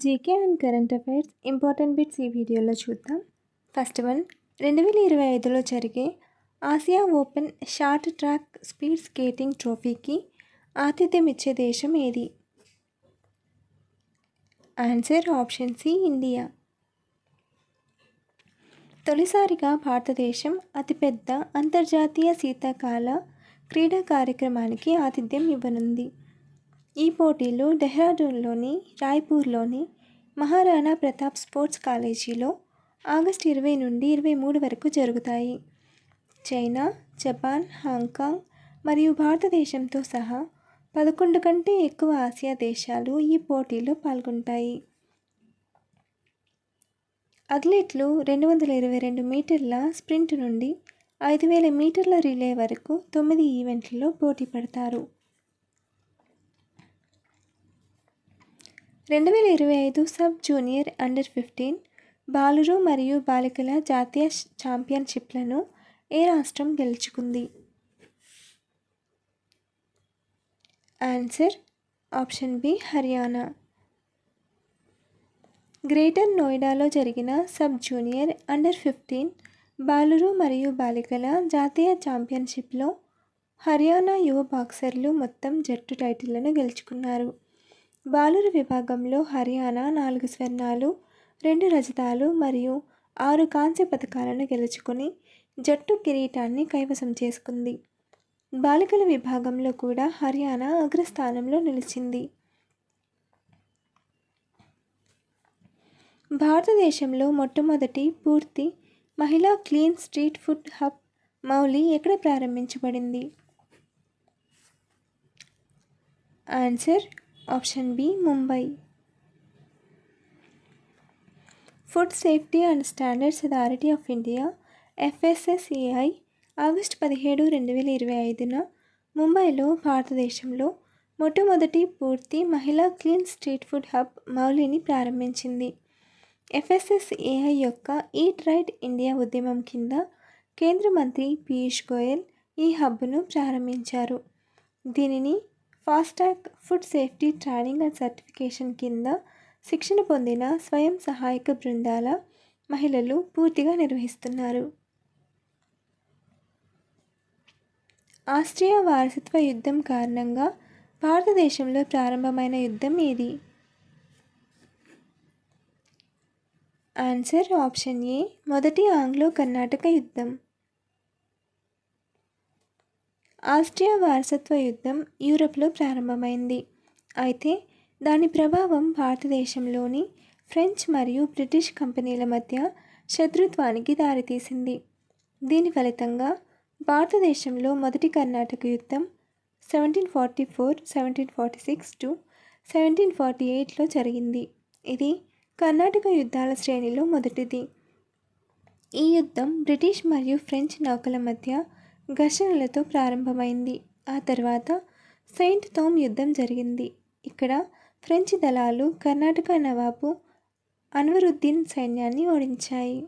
GK and current affairs important bits ఈ వీడియోలో చూద్దాం. ఫస్ట్ వన్, 2025లో జరిగే Asia open short track speed skating ట్రోఫీకి ఆతిథ్యం ఇచ్చే దేశం ఏది? Answer option C, India. తొలిసారిగా భారతదేశం అతిపెద్ద అంతర్జాతీయ శీతాకాల క్రీడా కార్యక్రమానికి ఆతిథ్యం ఇవ్వనుంది. ఈ పోటీలు డెహ్రాడూన్లోని రాయ్పూర్లోని మహారాణా ప్రతాప్ స్పోర్ట్స్ కాలేజీలో ఆగస్టు 20 నుండి 23 వరకు జరుగుతాయి. చైనా, జపాన్, హాంకాంగ్ మరియు భారతదేశంతో సహా 11 కంటే ఎక్కువ ఆసియా దేశాలు ఈ పోటీలో పాల్గొంటాయి. అథ్లెట్లు 222 మీటర్ల స్ప్రింట్ నుండి 5000 మీటర్ల రిలే వరకు 9 ఈవెంట్లలో పోటీ పడతారు. 2025 సబ్ జూనియర్ అండర్-15 బాలురు మరియు బాలికల జాతీయ ఛాంపియన్షిప్లను ఏ రాష్ట్రం గెలుచుకుంది? Answer option B, Haryana. Greater నోయిడాలో జరిగిన సబ్ జూనియర్ అండర్-15 బాలురు మరియు బాలికల జాతీయ ఛాంపియన్షిప్లో హర్యానా యువ బాక్సర్లు మొత్తం జట్టు టైటిళ్లను గెలుచుకున్నారు. బాలుర విభాగంలో హర్యానా 4 స్వర్ణాలు, 2 రజతాలు మరియు 6 కాంస్య పతకాలను గెలుచుకుని జట్టు కిరీటాన్ని కైవసం చేసుకుంది. బాలికల విభాగంలో కూడా హర్యానా అగ్రస్థానంలో నిలిచింది. భారతదేశంలో మొట్టమొదటి పూర్తి మహిళా clean street food hub Mauli ఎక్కడ ప్రారంభించబడింది? Answer option B, Mumbai. Food safety and standards authority of India FSSAI August 17, 2025న ముంబైలో భారతదేశంలో మొట్టమొదటి పూర్తి మహిళా క్లీన్ స్ట్రీట్ ఫుడ్ హబ్ మౌలిని ప్రారంభించింది. FSSAI యొక్క ఈట్ రైట్ ఇండియా ఉద్యమం కింద కేంద్ర మంత్రి పీయూష్ గోయల్ ఈ హబ్ను ప్రారంభించారు. దీనిని Fastrack food safety training and certification కింద శిక్షణ పొందిన స్వయం సహాయక బృందాల మహిళలు పూర్తిగా నిర్వహిస్తున్నారు. ఆస్ట్రియా వారసత్వ యుద్ధం కారణంగా భారతదేశంలో ప్రారంభమైన యుద్ధం ఏది? ఆన్సర్ ఆప్షన్ ఏ, మొదటి ఆంగ్లో కర్ణాటక యుద్ధం. ఆస్ట్రియా వారసత్వ యుద్ధం యూరప్లో ప్రారంభమైంది. అయితే దాని ప్రభావం భారతదేశంలోని ఫ్రెంచ్ మరియు బ్రిటిష్ కంపెనీల మధ్య శత్రుత్వానికి దారితీసింది. దీని ఫలితంగా భారతదేశంలో మొదటి కర్ణాటక యుద్ధం 1744-1746 to 1748లో జరిగింది. ఇది కర్ణాటక యుద్ధాల శ్రేణిలో మొదటిది. ఈ యుద్ధం బ్రిటిష్ మరియు ఫ్రెంచ్ నౌకల మధ్య ఘర్షణలతో ప్రారంభమైంది. ఆ తర్వాత సెయింట్ థోమ్ యుద్ధం జరిగింది. ఇక్కడ ఫ్రెంచ్ దళాలు కర్ణాటక నవాబు అన్వరుద్దీన్ సైన్యాన్ని ఓడించాయి.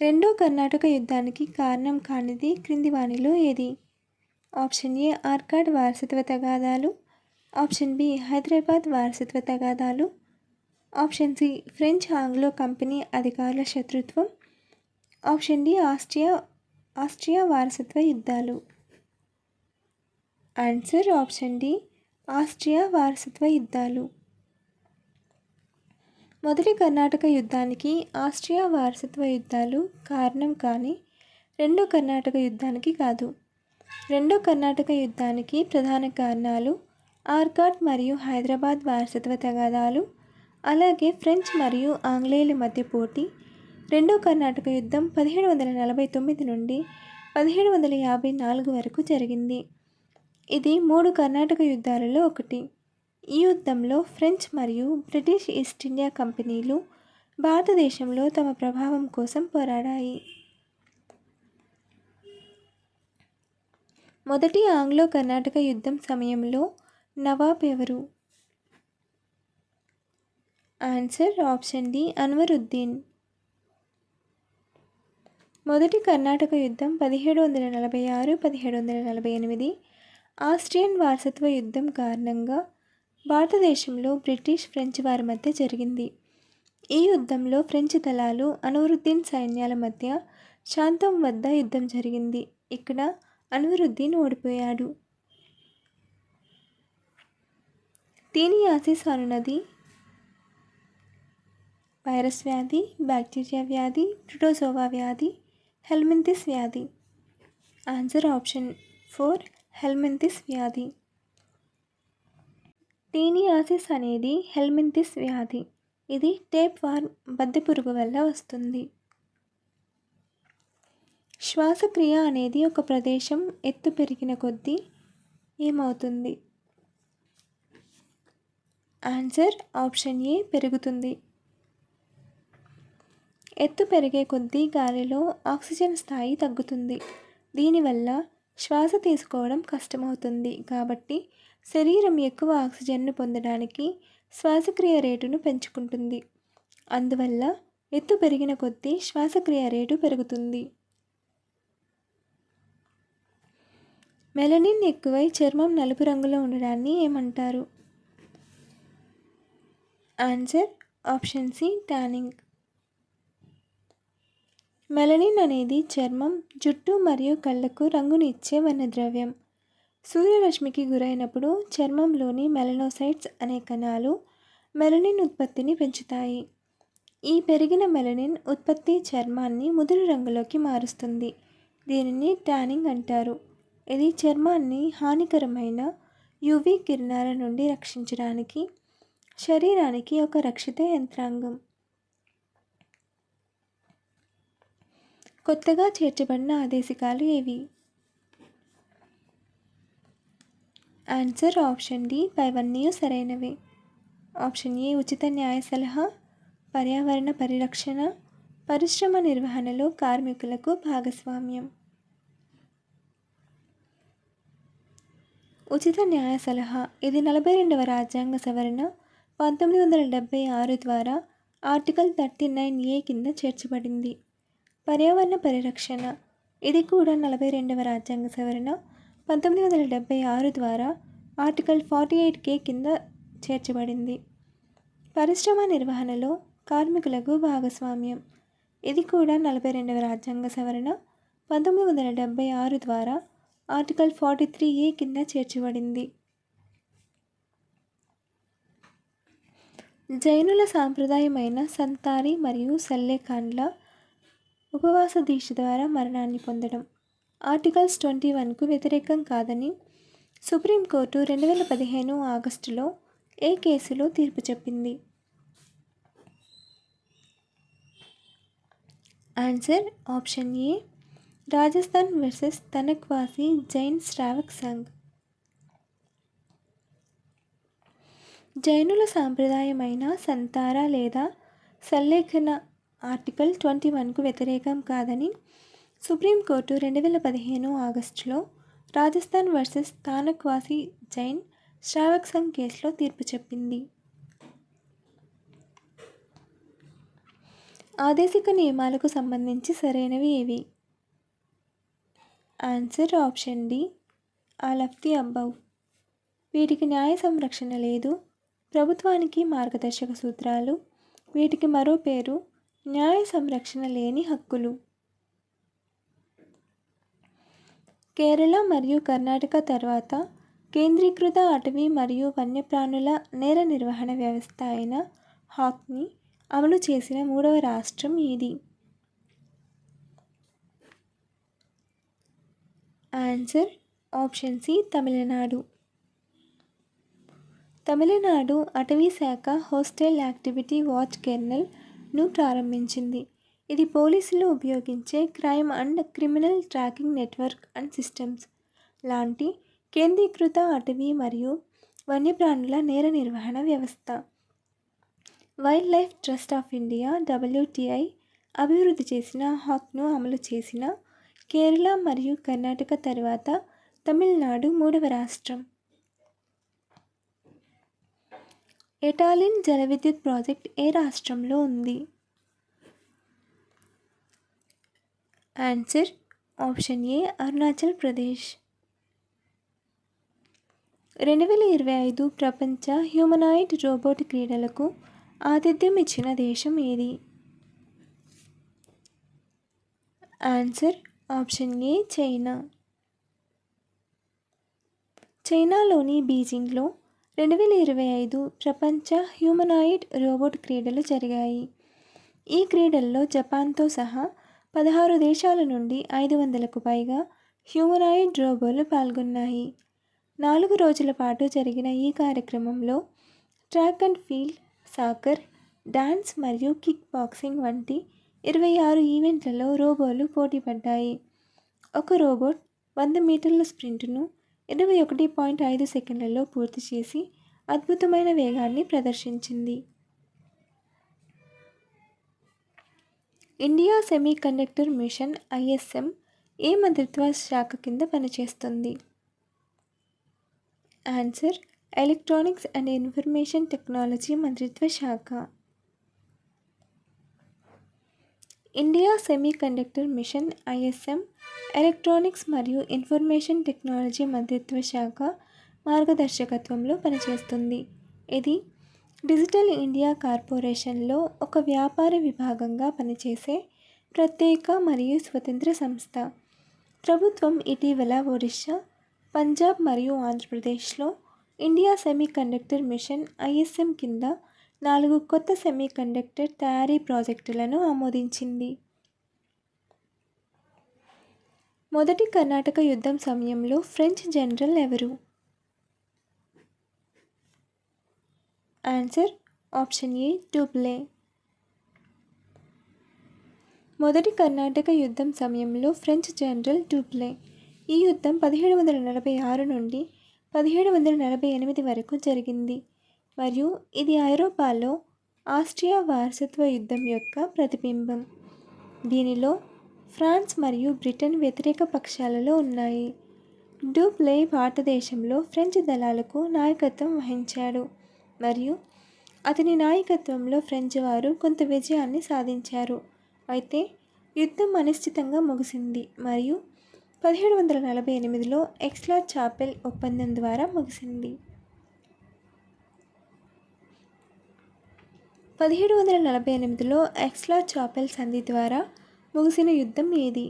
రెండో కర్ణాటక యుద్ధానికి కారణం కానిది క్రింది వానిలో ఏది? ఆప్షన్ ఏ, ఆర్కాడ్ వారసత్వ తగాదాలు. ఆప్షన్ బి, హైదరాబాద్ వారసత్వ తగాదాలు. Option C, French Anglo company అధికారుల శత్రుత్వం. ఆప్షన్ డి, ఆస్ట్రియా వారసత్వ యుద్ధాలు. ఆన్సర్ ఆప్షన్ డి, ఆస్ట్రియా వారసత్వ యుద్ధాలు. మొదటి కర్ణాటక యుద్ధానికి ఆస్ట్రియా వారసత్వ యుద్ధాలు కారణం కానీ రెండో కర్ణాటక యుద్ధానికి కాదు. రెండో కర్ణాటక యుద్ధానికి ప్రధాన కారణాలు ఆర్కాడ్ మరియు హైదరాబాద్ వారసత్వ తగాదాలు, అలాగే ఫ్రెంచ్ మరియు ఆంగ్లేయుల మధ్య పోటీ. రెండో కర్ణాటక యుద్ధం 1749 నుండి 1754 వరకు జరిగింది. ఇది 3 కర్ణాటక యుద్ధాలలో ఒకటి. ఈ యుద్ధంలో ఫ్రెంచ్ మరియు బ్రిటిష్ ఈస్ట్ ఇండియా కంపెనీలు భారతదేశంలో తమ ప్రభావం కోసం పోరాడాయి. మొదటి ఆంగ్లో కర్ణాటక యుద్ధం సమయంలో నవాబ్ ఎవరు? Answer option D, Anwaruddin. మొదటి కర్ణాటక యుద్ధం 1746-1748 ఆస్ట్రియన్ వారసత్వ యుద్ధం కారణంగా భారతదేశంలో బ్రిటిష్ ఫ్రెంచ్ వారి మధ్య జరిగింది. ఈ యుద్ధంలో ఫ్రెంచ్ దళాలు అన్వరుద్దీన్ సైన్యాల మధ్య శాంతం వద్ద యుద్ధం జరిగింది. ఇక్కడ అన్వరుద్దీన్ ఓడిపోయాడు. టీనియాసిస్ అనునది వైరస్ వ్యాధి, బ్యాక్టీరియా వ్యాధి, ప్రోటోజోవా వ్యాధి, హెల్మింతిస్ వ్యాధి. ఆన్సర్ ఆప్షన్ 4 హెల్మింతిస్ వ్యాధి. టీనియాసిస్ అనేది హెల్మింతిస్ వ్యాధి. ఇది టేప్ వార్మ్ బద్దెపురుగు వల్ల వస్తుంది. శ్వాసక్రియ అనేది ఒక ప్రదేశం ఎత్తు పెరిగిన కొద్దీ ఏమవుతుంది? ఆన్సర్ ఆప్షన్ ఏ పెరుగుతుంది. ఎత్తు పెరిగే కొద్దీ గాలిలో ఆక్సిజన్ స్థాయి తగ్గుతుంది. దీనివల్ల శ్వాస తీసుకోవడం కష్టమవుతుంది. కాబట్టి శరీరం ఎక్కువ ఆక్సిజన్ను పొందడానికి శ్వాసక్రియ రేటును పెంచుకుంటుంది. అందువల్ల ఎత్తు పెరిగిన కొద్దీ శ్వాసక్రియ రేటు పెరుగుతుంది. మెలనిన్ ఎక్కువై చర్మం నలుపు రంగులో ఉండడాన్ని ఏమంటారు? Answer option C tanning. Melanin అనేది చర్మం, జుట్టు మరియు కళ్ళకు రంగుని ఇచ్చే వర్ణద్రవ్యం. సూర్యరశ్మికి గురైనప్పుడు చర్మంలోని మెలనోసైట్స్ అనే కణాలు మెలనిన్ ఉత్పత్తిని పెంచుతాయి. ఈ పెరిగిన మెలనిన్ ఉత్పత్తి చర్మాన్ని ముదురు రంగులోకి మారుస్తుంది. దీనిని ట్యానింగ్ అంటారు. ఇది చర్మాన్ని హానికరమైన యువి కిరణాల నుండి రక్షించడానికి శరీరానికి ఒక రక్షిత యంత్రాంగం. కొత్తగా చేర్చబడిన ఆదేశికాలు ఏవి? ఆన్సర్ ఆప్షన్ డి పైవన్నీ సరైనవే. ఆప్షన్ ఏ ఉచిత న్యాయ సలహా, పర్యావరణ పరిరక్షణ, పరిశ్రమ నిర్వహణలో కార్మికులకు భాగస్వామ్యం. ఉచిత న్యాయ సలహా ఇది 42వ రాజ్యాంగ సవరణ 1976 ద్వారా ఆర్టికల్ 39A కింద చేర్చబడింది. పర్యావరణ పరిరక్షణ ఇది కూడా 42వ రాజ్యాంగ సవరణ 1976 ద్వారా ఆర్టికల్ 48K కింద చేర్చబడింది. పరిశ్రమ నిర్వహణలో కార్మికులకు భాగస్వామ్యం ఇది కూడా 42వ రాజ్యాంగ సవరణ 1976 ద్వారా ఆర్టికల్ 43A కింద చేర్చబడింది. జైనుల సాంప్రదాయమైన సంతారి మరియు సల్లేఖాన్ల ఉపవాస దీక్ష ద్వారా మరణాన్ని పొందడం ఆర్టికల్స్ 21కు వ్యతిరేకం కాదని సుప్రీంకోర్టు 2015 ఆగస్టులో ఏ కేసులో తీర్పు చెప్పింది? Answer option A Rajasthan versus Tanakvasi Jain Shravak Sangh. జైనుల సాంప్రదాయమైన సంతార లేదా సల్లేఖన ఆర్టికల్ 21కు వ్యతిరేకం కాదని సుప్రీంకోర్టు 2015 ఆగస్టులో రాజస్థాన్ వర్సెస్ తానక్వాసి జైన్ శ్రావక్ సంఘ్ కేసులో తీర్పు చెప్పింది. ఆదేశిక నియమాలకు సంబంధించి సరైనవి ఏవి? Answer option D all of the above. వీటికి న్యాయ సంరక్షణ లేదు. ప్రభుత్వానికి మార్గదర్శక సూత్రాలు. వీటికి మరో పేరు న్యాయ సంరక్షణ లేని హక్కులు. కేరళ మరియు కర్ణాటక తర్వాత కేంద్రీకృత అటవీ మరియు వన్యప్రాణుల నేర నిర్వహణ వ్యవస్థ అయిన హాక్ని అమలు చేసిన 3వ రాష్ట్రం ఏది? Answer option C Tamil Nadu. Tamil Nadu అటవీ శాఖ హోస్టల్ యాక్టివిటీ వాచ్ కెర్నల్ను ప్రారంభించింది. ఇది పోలీసులు ఉపయోగించే crime and criminal tracking network and systems లాంటి కేంద్రీకృత అటవీ మరియు వన్యప్రాణుల నేర నిర్వహణ వ్యవస్థ. Wild life trust of India WTI అభివృద్ధి చేసిన హాక్ను అమలు చేసిన కేరళ మరియు కర్ణాటక తర్వాత తమిళనాడు 3వ రాష్ట్రం. ఎటాలిన్ జల విద్యుత్ ప్రాజెక్ట్ ఏ రాష్ట్రంలో ఉంది? ఆన్సర్ ఆప్షన్ ఏ అరుణాచల్ ప్రదేశ్. 2025 ప్రపంచ హ్యూమనాయిడ్ రోబోట్ క్రీడలకు ఆతిథ్యం ఇచ్చిన దేశం ఏది? ఆన్సర్ ఆప్షన్ ఏ చైనా. చైనాలోని బీజింగ్లో 2025 ప్రపంచ హ్యూమనాయిడ్ రోబోట్ క్రీడలు జరిగాయి. ఈ క్రీడల్లో జపాన్తో సహా 16 దేశాల నుండి 500కు పైగా హ్యూమనాయిడ్ రోబోలు పాల్గొన్నాయి. 4 రోజుల పాటు జరిగిన ఈ కార్యక్రమంలో track and field, soccer, dance మరియు కిక్ బాక్సింగ్ వంటి 26 ఈవెంట్లలో రోబోలు పోటీపడ్డాయి. ఒక రోబోట్ 100 మీటర్ల స్ప్రింట్ను 21.5 సెకండ్లలో పూర్తి చేసి అద్భుతమైన వేగాన్ని ప్రదర్శించింది. ఇండియా సెమీకండక్టర్ మిషన్ (ISM) ఏ మంత్రిత్వ శాఖ కింద పనిచేస్తుంది? Answer electronics and information technology మంత్రిత్వ శాఖ. India semiconductor machine (ISM) electronics మరియు ఇన్ఫర్మేషన్ టెక్నాలజీ మంత్రిత్వ శాఖ మార్గదర్శకత్వంలో పనిచేస్తుంది. ఇది డిజిటల్ ఇండియా కార్పొరేషన్లో ఒక వ్యాపార విభాగంగా పనిచేసే ప్రత్యేక మరియు స్వతంత్ర సంస్థ. ప్రభుత్వం ఇటీవల ఒడిశా, పంజాబ్ మరియు ఆంధ్రప్రదేశ్లో ఇండియా సెమీకండక్టర్ మిషన్ (ISM) కింద 4 కొత్త సెమీకండక్టర్ తయారీ ప్రాజెక్టులను ఆమోదించింది. మొదటి కర్ణాటక యుద్ధం సమయంలో ఫ్రెంచ్ జనరల్ ఎవరు? Answer option A Dupleix. మొదటి కర్ణాటక యుద్ధం సమయంలో ఫ్రెంచ్ జనరల్ డూప్లే. ఈ యుద్ధం 1746 నుండి 1748 వరకు జరిగింది మరియు ఇది ఐరోపాలో ఆస్ట్రియా వారసత్వ యుద్ధం యొక్క ప్రతిబింబం. దీనిలో ఫ్రాన్స్ మరియు బ్రిటన్ వ్యతిరేక పక్షాలలో ఉన్నాయి. డూప్లే భారతదేశంలో ఫ్రెంచ్ దళాలకు నాయకత్వం వహించాడు మరియు అతని నాయకత్వంలో ఫ్రెంచ్ వారు కొంత విజయాన్ని సాధించారు. అయితే యుద్ధం అనిశ్చితంగా ముగిసింది మరియు 1748లో ఎక్స్లా-చాపెల్ ఒప్పందం ద్వారా ముగిసింది. 1748లో ఎక్స్లా-చాపెల్ సంధి ద్వారా ముగిసిన యుద్ధం ఏది?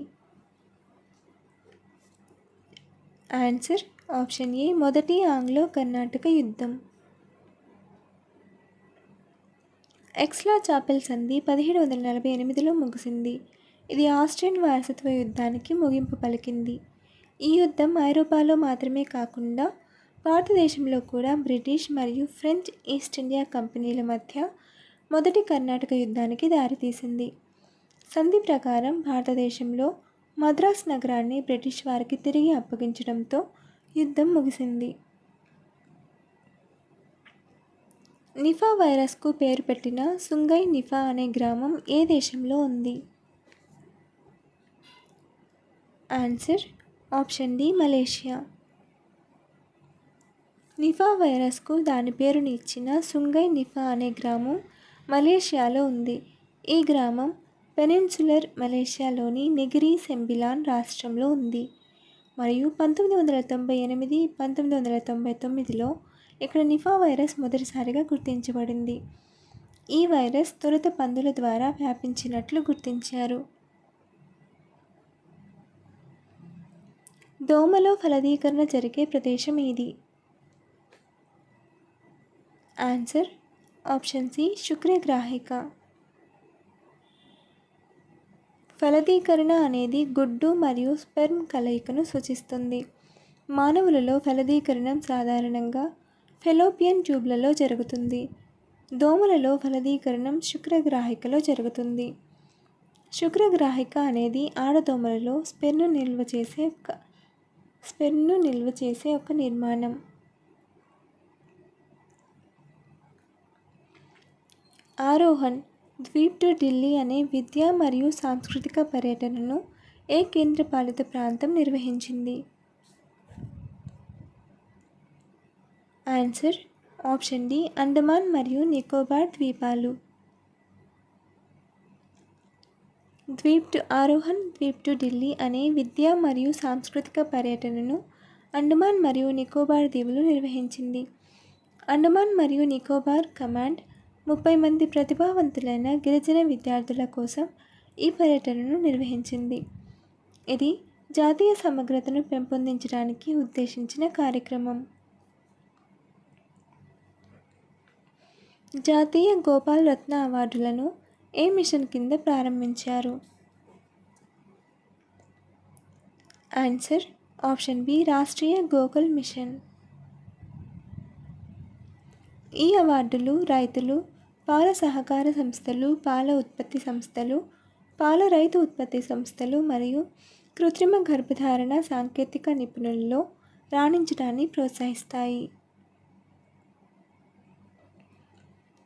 ఆన్సర్ ఆప్షన్ ఏ మొదటి ఆంగ్లో కర్ణాటక యుద్ధం. ఎక్స్లా-చాపెల్ సంధి 1748లో ముగిసింది. ఇది ఆస్ట్రియన్ వారసత్వ యుద్ధానికి ముగింపు పలికింది. ఈ యుద్ధం ఐరోపాలో మాత్రమే కాకుండా భారతదేశంలో కూడా బ్రిటిష్ మరియు ఫ్రెంచ్ ఈస్ట్ ఇండియా కంపెనీల మధ్య మొదటి కర్ణాటక యుద్ధానికి దారితీసింది. సంధి ప్రకారం భారతదేశంలో మద్రాస్ నగరాన్ని బ్రిటిష్ వారికి తిరిగి అప్పగించడంతో యుద్ధం ముగిసింది. నిఫా వైరస్కు పేరు పెట్టిన సుంగై నిఫా అనే గ్రామం ఏ దేశంలో ఉంది? Answer option D Malaysia. Nipah వైరస్కు దాని పేరుని ఇచ్చిన సుంగై నిఫా అనే గ్రామం మలేషియాలో ఉంది. ఈ గ్రామం పెనిన్సులర్ మలేషియాలోని నెగిరి సెంబిలాన్ రాష్ట్రంలో ఉంది మరియు 1998, 1999లో ఇక్కడ నిఫా వైరస్ మొదటిసారిగా గుర్తించబడింది. ఈ వైరస్ తొలుత పందుల ద్వారా వ్యాపించినట్లు గుర్తించారు. దోమలో ఫలదీకరణ జరిగే ప్రదేశం ఏది? ఆన్సర్ ఆప్షన్ సి శుక్రగ్రాహిక. ఫలదీకరణ అనేది గుడ్డు మరియు స్పెర్మ్ కలయికను సూచిస్తుంది. మానవులలో ఫలదీకరణం సాధారణంగా ఫెలోపియన్ ట్యూబ్లలో జరుగుతుంది. దోమలలో ఫలదీకరణం శుక్రగ్రాహికలో జరుగుతుంది. శుక్రగ్రాహిక అనేది ఆడదోమలలో స్పెర్మ్ను నిల్వ చేసే ఒక నిర్మాణం. ఆరోహణ్ ద్వీప్ టు ఢిల్లీ అనే విద్యా మరియు సాంస్కృతిక పర్యటనను ఏ కేంద్రపాలిత ప్రాంతం నిర్వహించింది? ఆన్సర్ ఆప్షన్ డి అండమాన్ మరియు నికోబార్ ద్వీపాలు. ఆరోహణ్ ద్వీప్ టు ఢిల్లీ అనే విద్యా మరియు సాంస్కృతిక పర్యటనను అండమాన్ మరియు నికోబార్ దీవులు నిర్వహించింది. అండమాన్ మరియు నికోబార్ కమాండ్ 30 మంది ప్రతిభావంతులైన గిరిజన విద్యార్థుల కోసం ఈ పర్యటనను నిర్వహించింది. ఇది జాతీయ సమగ్రతను పెంపొందించడానికి ఉద్దేశించిన కార్యక్రమం. జాతీయ గోపాల్ రత్న అవార్డులను ఏ మిషన్ కింద ప్రారంభించారు? Answer option B Rashtriya Gokul mission. ఈ అవార్డులు రైతులు, పాల సహకార సంస్థలు, పాల ఉత్పత్తి సంస్థలు, పాల రైతు ఉత్పత్తి సంస్థలు మరియు కృత్రిమ గర్భధారణ సాంకేతిక నిపుణులలో రాణించడాన్ని ప్రోత్సహిస్తాయి.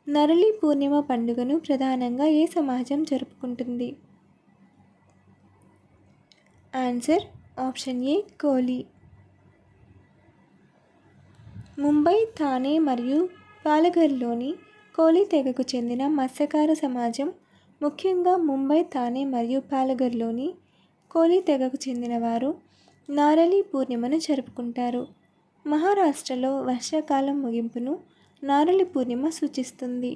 నరళి పూర్ణిమ పండుగను ప్రధానంగా ఏ సమాజం జరుపుకుంటుంది? ఆన్సర్ ఆప్షన్ ఏ కోలి. ముంబై, థానే మరియు పాలఘర్లోని కోలి తెగకు చెందిన మత్స్యకార సమాజం, ముఖ్యంగా ముంబై, థానే మరియు పాలఘర్లోని కోలి తెగకు చెందిన వారు నారళి పూర్ణిమను జరుపుకుంటారు. మహారాష్ట్రలో వర్షాకాలం ముగింపును నారళి పూర్ణిమ సూచిస్తుంది.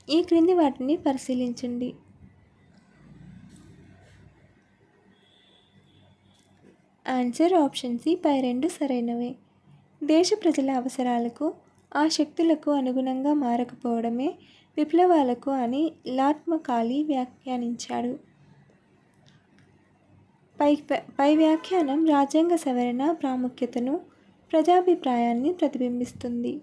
ఈ క్రింది వాటిని పరిశీలించండి. ఆన్సర్ ఆప్షన్ సి పై రెండు సరైనవే. దేశ ప్రజల అవసరాలకు, ఆ శక్తులకు అనుగుణంగా మారకపోవడమే విప్లవాలకు అని లార్డ్ మకాలీ వ్యాఖ్యానించాడు. పై వ్యాఖ్యానం రాజ్యాంగ సవరణ ప్రాముఖ్యతను, ప్రజాభిప్రాయాన్ని ప్రతిబింబిస్తుంది.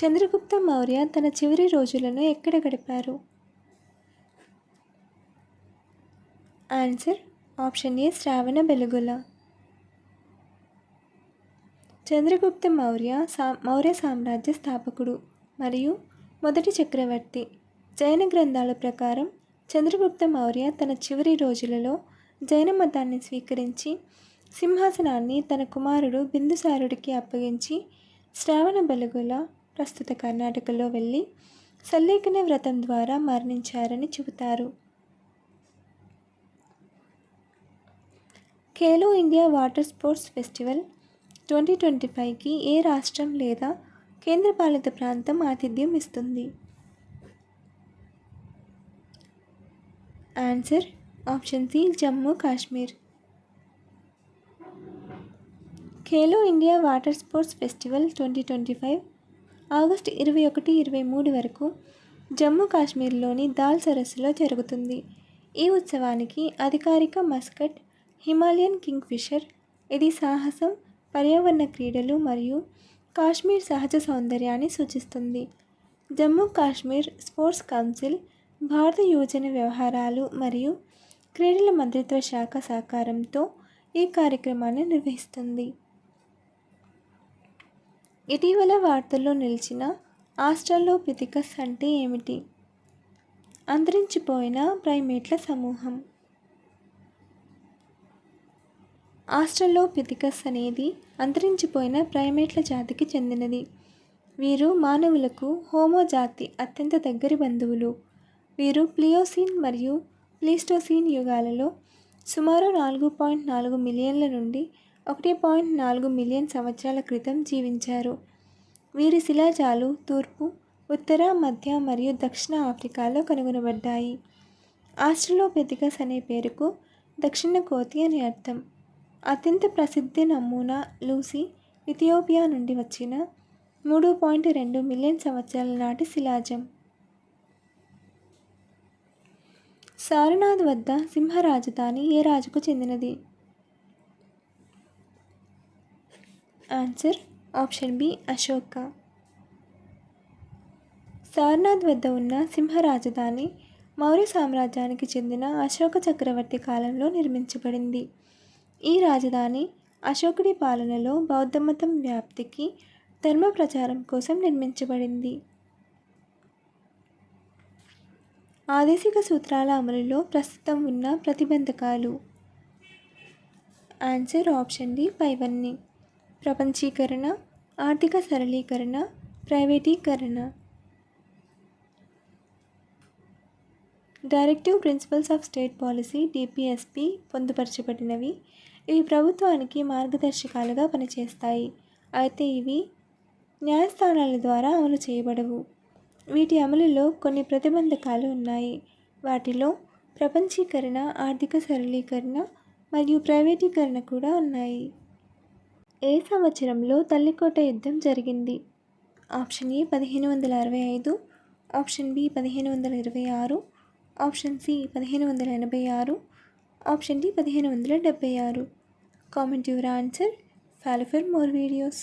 చంద్రగుప్త మౌర్య తన చివరి రోజులను ఎక్కడ గడిపారు? ఆన్సర్ ఆప్షన్ ఏ శ్రావణ బెలుగుల. చంద్రగుప్త మౌర్య మౌర్య సామ్రాజ్య స్థాపకుడు మరియు మొదటి చక్రవర్తి. జైన గ్రంథాల ప్రకారం చంద్రగుప్త మౌర్య తన చివరి రోజులలో జైన మతాన్ని స్వీకరించి సింహాసనాన్ని తన కుమారుడు బిందుసారుడికి అప్పగించి శ్రావణ బెలుగుల ప్రస్తుత కర్ణాటకలో వెళ్ళి సల్లేఖన వ్రతం ద్వారా మరణించారని చెబుతారు. Khelo India water sports festival 2025కి ఏ రాష్ట్రం లేదా కేంద్రపాలిత ప్రాంతం ఆతిథ్యం ఇస్తుంది? Answer option C Jammu Kashmir. Khelo India water sports festival 2025 August 21-23 వరకు జమ్మూ కాశ్మీర్లోని దాల్ సరస్సులో జరుగుతుంది. ఈ ఉత్సవానికి అధికారిక మస్కట్ హిమాలయన్ కింగ్ఫిషర్. ఇది సాహసం, పర్యావరణ క్రీడలు మరియు కాశ్మీర్ సహజ సౌందర్యాన్ని సూచిస్తుంది. జమ్మూ కాశ్మీర్ స్పోర్ట్స్ కౌన్సిల్, భారత యువజన వ్యవహారాలు మరియు క్రీడల మంత్రిత్వ శాఖ సహకారంతో ఈ కార్యక్రమాన్ని నిర్వహిస్తుంది. ఇటీవల వార్తల్లో నిలిచిన ఆస్ట్రలోపిథెకస్ అంటే ఏమిటి? అంతరించిపోయిన ప్రైమేట్ల సమూహం. ఆస్ట్రలోపిథెకస్ అనేది అంతరించిపోయిన ప్రైమేట్ల జాతికి చెందినది. వీరు మానవులకు హోమో జాతి అత్యంత దగ్గరి బంధువులు. వీరు ప్లియోసీన్ మరియు ప్లీస్టోసీన్ యుగాలలో సుమారు 4.4 మిలియన్ల నుండి 1.4 మిలియన్ సంవత్సరాల క్రితం జీవించారు. వీరి శిలాజాలు తూర్పు, ఉత్తర, మధ్య మరియు దక్షిణ ఆఫ్రికాలో కనుగొనబడ్డాయి. ఆస్ట్రలోపిథెకస్ అనే పేరుకు దక్షిణ కోతి అని అర్థం. అత్యంత ప్రసిద్ధ నమూనా లూసీ ఇథియోపియా నుండి వచ్చిన 3.2 మిలియన్ సంవత్సరాల నాటి శిలాజం. సారనాథ్ వద్ద సింహ రాజధాని ఏ రాజుకు చెందినది? Answer option B Ashoka. Sarnath వద్ద ఉన్న సింహ రాజధాని మౌర్య సామ్రాజ్యానికి చెందిన అశోక చక్రవర్తి కాలంలో నిర్మించబడింది. ఈ రాజధాని అశోకుడి పాలనలో బౌద్ధమతం వ్యాప్తికి, ధర్మ ప్రచారం కోసం నిర్మించబడింది. ఆదేశిక సూత్రాల అమలులో ప్రస్తుతం ఉన్న ప్రతిబంధకాలు. ఆన్సర్ ఆప్షన్ డి పైవన్నీ. ప్రపంచీకరణ, ఆర్థిక సరళీకరణ, ప్రైవేటీకరణ. Directive principles of state policy DPSP పొందుపరచబడినవి. ఇవి ప్రభుత్వానికి మార్గదర్శకాలుగా పనిచేస్తాయి. అయితే ఇవి న్యాయస్థానాల ద్వారా అమలు చేయబడవు. వీటి అమలులో కొన్ని ప్రతిబంధకాలు ఉన్నాయి. వాటిలో ప్రపంచీకరణ, ఆర్థిక సరళీకరణ మరియు ప్రైవేటీకరణ కూడా ఉన్నాయి. ఏ సంవత్సరంలో తల్లికోట యుద్ధం జరిగింది? Option A 1565, option B 1526, option C 1586, option D 1576. Comment your answer. Follow for more videos.